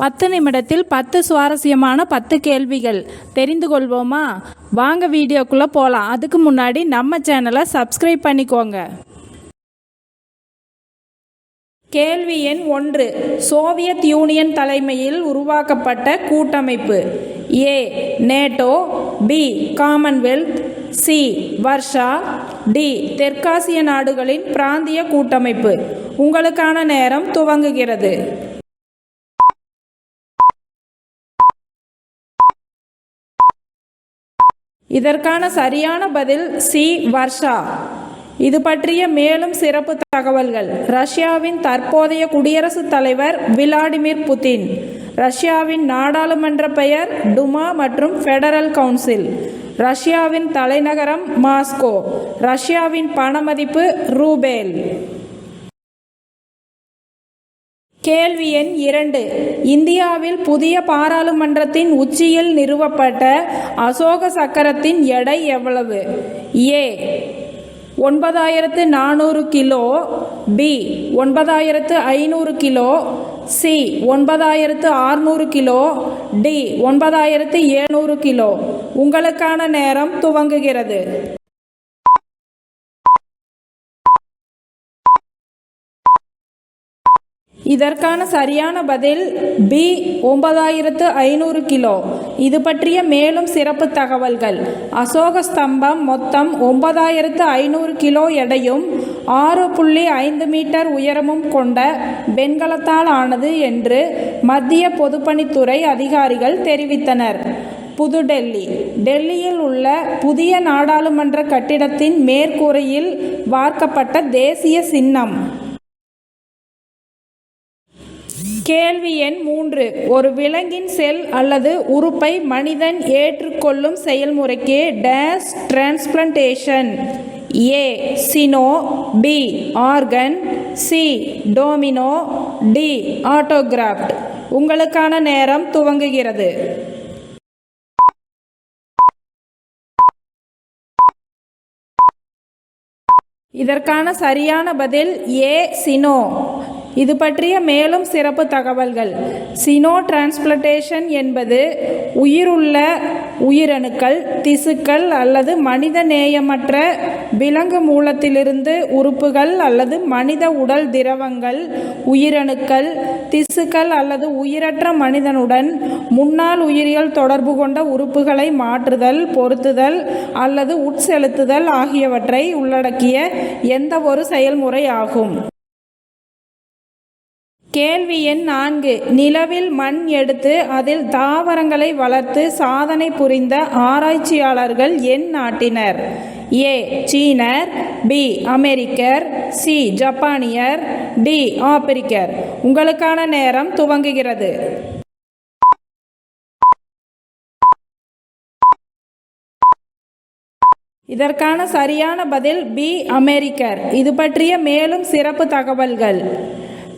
10 நிமிடத்தில் 10 சுவாரஸ்யமான 10 கேள்விகள் தெரிந்து கொள்வோமா? வாங்க வீடியோக்குள்ளே போகலாம். அதுக்கு முன்னாடி நம்ம சேனலை சப்ஸ்கிரைப் பண்ணிக்கோங்க. கேள்வி எண் 1. சோவியத் யூனியன் தலைமையில் உருவாக்கப்பட்ட கூட்டமைப்பு. A. NATO, B. Commonwealth, C. Warsaw, D. தெற்காசிய நாடுகளின் பிராந்திய கூட்டமைப்பு. உங்களுக்கான நேரம் துவங்குகிறது. இதற்கான சரியான பதில் சி. வர்ஷா. இது பற்றிய மேலும் சிறப்பு தகவல்கள். ரஷ்யாவின் தற்போதைய குடியரசுத் தலைவர் விளாடிமிர் புதின். ரஷ்யாவின் நாடாளுமன்ற பெயர் டுமா மற்றும் ஃபெடரல் கவுன்சில். ரஷ்யாவின் தலைநகரம் மாஸ்கோ. ரஷ்யாவின் பணமதிப்பு ரூபேல். கேள்வி எண் 2. இந்தியாவில் புதிய பாராளுமன்றத்தின் உச்சியில் நிறுவப்பட்ட அசோக சக்கரத்தின் எடை எவ்வளவு? A. 9400 kilo, B. 9500 kilo, C. 9600 kilo, D. 9700 kilo. உங்களுக்கான நேரம் துவங்குகிறது. இதற்கான சரியான பதில் பி. 9500 கிலோ. இது பற்றிய மேலும் சிறப்பு தகவல்கள். அசோக ஸ்தம்பம் மொத்தம் 9500 கிலோ எடையும் 6.5 மீட்டர் உயரமும் கொண்ட வெண்கலத்தால் ஆனது என்று மத்திய பொதுப்பணித்துறை அதிகாரிகள் தெரிவித்தனர். புதுடெல்லி. டெல்லியில் உள்ள புதிய நாடாளுமன்ற கட்டிடத்தின் மேற்கூரையில் வார்க்கப்பட்ட தேசிய சின்னம். கேள்வி எண் 3. ஒரு விலங்கின் செல் அல்லது உறுப்பை மனிதன் ஏற்றுக்கொள்ளும் செயல்முறைக்கு dash transplantation. A. Xeno, B. Organ, C. Domino, D. Autograft. உங்களுக்கான நேரம் துவங்குகிறது. இதற்கான சரியான பதில் ஏ. சினோ. இது பற்றிய மேலும் சிறப்பு தகவல்கள். சினோ டிரான்ஸ்பிளான்டேஷன் என்பது உயிருள்ள உயிரணுக்கள், திசுக்கள் அல்லது மனித நேயமற்ற விலங்கு மூலத்திலிருந்து உறுப்புகள் அல்லது மனித உடல் திரவங்கள், உயிரணுக்கள், திசுக்கள் அல்லது உயிரற்ற மனிதனுடன் முன்னாள் உயிரியல் தொடர்பு கொண்ட உறுப்புகளை மாற்றுதல், பொருத்துதல் அல்லது உட்செலுத்துதல் ஆகியவற்றை உள்ளடக்கிய எந்த ஒரு செயல்முறை ஆகும். கேள்வி எண் 4. நிலவில் மண் எடுத்து அதில் தாவரங்களை வளர்த்து சாதனை புரிந்த ஆராய்ச்சியாளர்கள் என் நாட்டினர்? ஏ. சீனர், பி. அமெரிக்கர், சி. ஜப்பானியர், டி. ஆப்பிரிக்கர். உங்களுக்கான நேரம் துவங்குகிறது. இதற்கான சரியான பதில் பி. அமெரிக்கர். இது பற்றிய மேலும் சிறப்பு தகவல்கள்.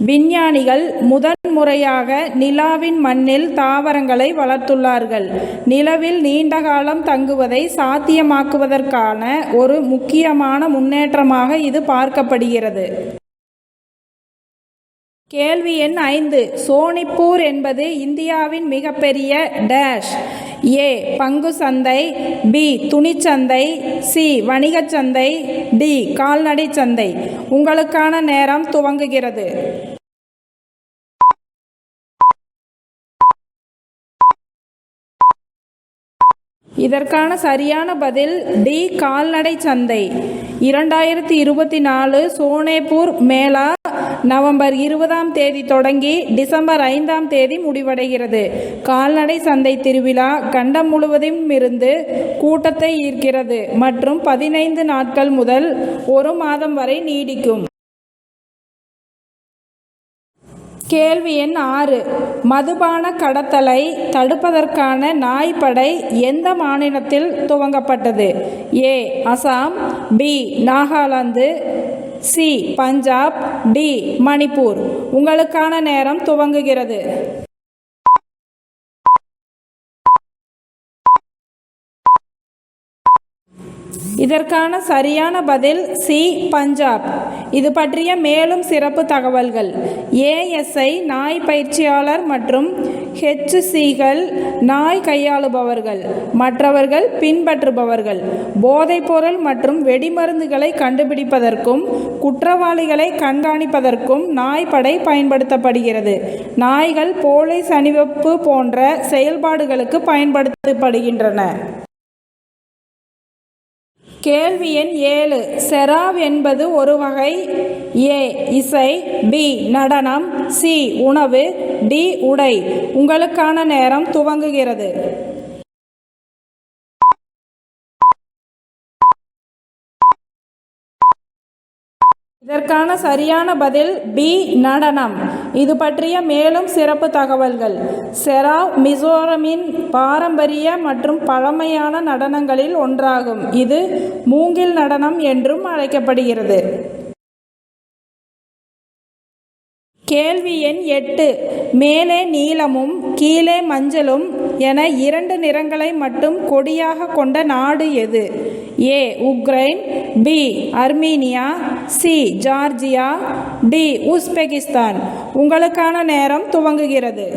விஞ்ஞானிகள் முதன்முறையாக நிலாவின் மண்ணில் தாவரங்களை வளர்த்துள்ளார்கள். நிலவில் நீண்ட காலம் தங்குவதை சாத்தியமாக்குவதற்கான ஒரு முக்கியமான முன்னேற்றமாக இது பார்க்கப்படுகிறது. கேள்வி எண் 5. சோனிப்பூர் என்பது இந்தியாவின் மிகப்பெரிய டேஷ். ஏ. பங்கு சந்தை, பி. துணிச்சந்தை, சி. வணிகச் சந்தை, டி. கால்நடை சந்தை. உங்களுக்கான நேரம் துவங்குகிறது. இதற்கான சரியான பதில் டி. கால்நடை சந்தை. 2024 சோனேப்பூர் மேளா நவம்பர் 20ஆம் தேதி தொடங்கி டிசம்பர் 5ஆம் தேதி முடிவடைகிறது. கால்நடை சந்தை திருவிழா கண்டம் முழுவதும் இருந்து கூட்டத்தை ஈர்க்கிறது மற்றும் 15 நாட்கள் முதல் 1 மாதம் வரை நீடிக்கும். கேள்வி எண் 6. மதுபான கடத்தலை தடுப்பதற்கான நாய்ப்படை எந்த மாநிலத்தில் துவங்கப்பட்டது? A. Assam, B. Nagaland, C. Punjab, D. Manipur. உங்களுக்கான நேரம் துவங்குகிறது. இதற்கான சரியான பதில் சி, பஞ்சாப். இது பற்றிய மேலும் சிறப்பு தகவல்கள். ஏஎஸ்ஐ நாய் பயிற்சியாளர் மற்றும் ஹெச்சிகள் நாய் கையாளுபவர்கள், மற்றவர்கள் பின்பற்றுபவர்கள். போதைப்பொருள் மற்றும் வெடிமருந்துகளை கண்டுபிடிப்பதற்கும் குற்றவாளிகளை கண்காணிப்பதற்கும் நாய்ப்படை பயன்படுத்தப்படுகிறது. நாய்கள் போலீஸ் அணிவகுப்பு போன்ற செயல்பாடுகளுக்கு பயன்படுத்தப்படுகின்றன. கேள்வி எண் 7. செராவ் என்பது ஒரு வகை. ஏ, இசை, பி, நடனம், சி, உணவு, டி, உடை. உங்களுக்கான நேரம் துவங்குகிறது. இதற்கான சரியான பதில் பி, நடனம். இது பற்றிய மேலும் சிறப்பு தகவல்கள். செராவ் மிசோரமின் பாரம்பரிய மற்றும் பழமையான நடனங்களில் ஒன்றாகும். இது மூங்கில் நடனம் என்றும் அழைக்கப்படுகிறது. கேள்வி எண் 8. மேலே நீலமும் கீழே மஞ்சளும் என 2 நிறங்களை மட்டும் கொடியாக கொண்ட நாடு எது? A, Ukraine, B, Armenia, C, Georgia, D, Uzbekistan. உங்களுக்கான நேரம் துவங்குகிறது.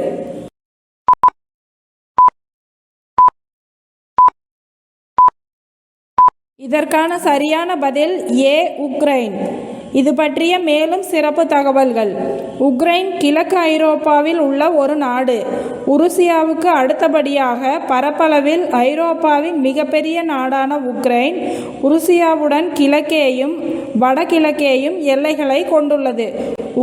இதற்கான சரியான பதில் ஏ, உக்ரைன். இது பற்றிய மேலும் சிறப்பு தகவல்கள். உக்ரைன் கிழக்கு ஐரோப்பாவில் உள்ள ஒரு நாடு. உருசியாவுக்கு அடுத்தபடியாக பரப்பளவில் ஐரோப்பாவின் மிகப்பெரிய நாடான உக்ரைன் உருசியாவுடன் கிழக்கேயும் வடகிழக்கேயும் எல்லைகளை கொண்டுள்ளது.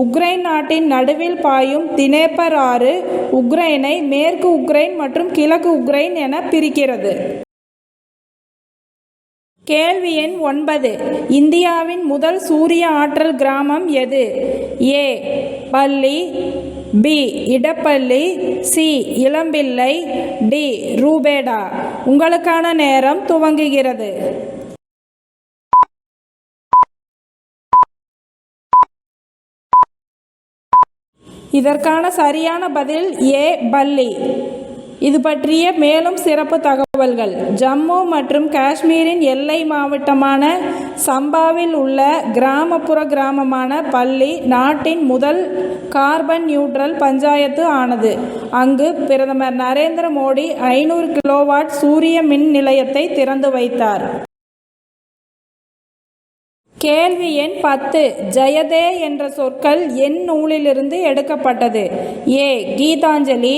உக்ரைன் நாட்டின் நடுவில் பாயும் தினேப்பர் ஆறு உக்ரைனை மேற்கு உக்ரைன் மற்றும் கிழக்கு உக்ரைன் என பிரிக்கிறது. கேள்வி எண் 9. இந்தியாவின் முதல் சூரிய ஆற்றல் கிராமம் எது? ஏ, பள்ளி, பி, இடப்பள்ளி, சி, இளம்பிள்ளை, டி, ரூபேடா. உங்களுக்கான நேரம் துவங்குகிறது. இதற்கான சரியான பதில் ஏ, பள்ளி. இது பற்றிய மேலும் சிறப்பு தகவல்கள். ஜம்மு மற்றும் காஷ்மீரின் எல்லை மாவட்டமான சம்பாவில் உள்ள கிராமப்புற கிராமமான பள்ளி நாட்டின் முதல் கார்பன் நியூட்ரல் பஞ்சாயத்து ஆனது. அங்கு பிரதமர் நரேந்திர மோடி 500 கிலோவாட் சூரிய மின் நிலையத்தை திறந்து வைத்தார். கேள்வி எண் 10. ஜெயதே என்ற சொற்கள் என் நூலிலிருந்து எடுக்கப்பட்டது? A, Gitanjali,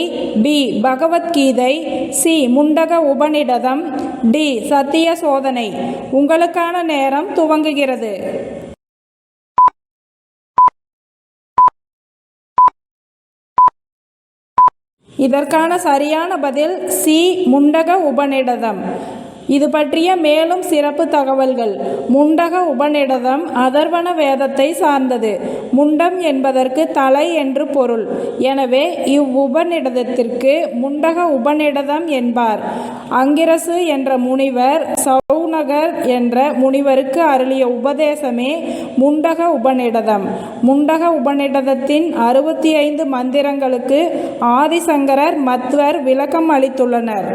B, Bhagavad Gita, C, Mundaka உபநிடதம், டி, சத்திய சோதனை. உங்களுக்கான நேரம் துவங்குகிறது. இதற்கான சரியான பதில் சி, முண்டக உபநிடதம். இது பற்றிய மேலும் சிறப்பு தகவல்கள். முண்டக உபநிடதம் அதர்வண வேதத்தை சார்ந்தது. முண்டம் என்பதற்கு தலை என்று பொருள். எனவே இவ்வுபநிடதத்திற்கு முண்டக உபநிடதம் என்பார். அங்கிரசு என்ற முனிவர் சௌனகர் என்ற முனிவருக்கு அருளிய உபதேசமே முண்டக உபநிடதம். முண்டக உபநிடதத்தின் 65 மந்திரங்களுக்கு ஆதிசங்கரர் மத்வர் விளக்கம் அளித்துள்ளனர்.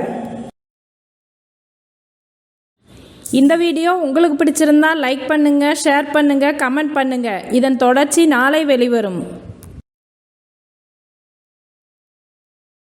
இந்த வீடியோ உங்களுக்கு பிடிச்சிருந்தா லைக் பண்ணுங்கள், ஷேர் பண்ணுங்கள், கமெண்ட் பண்ணுங்கள். இதன் தொடர்ச்சி நாளை வெளிவரும்.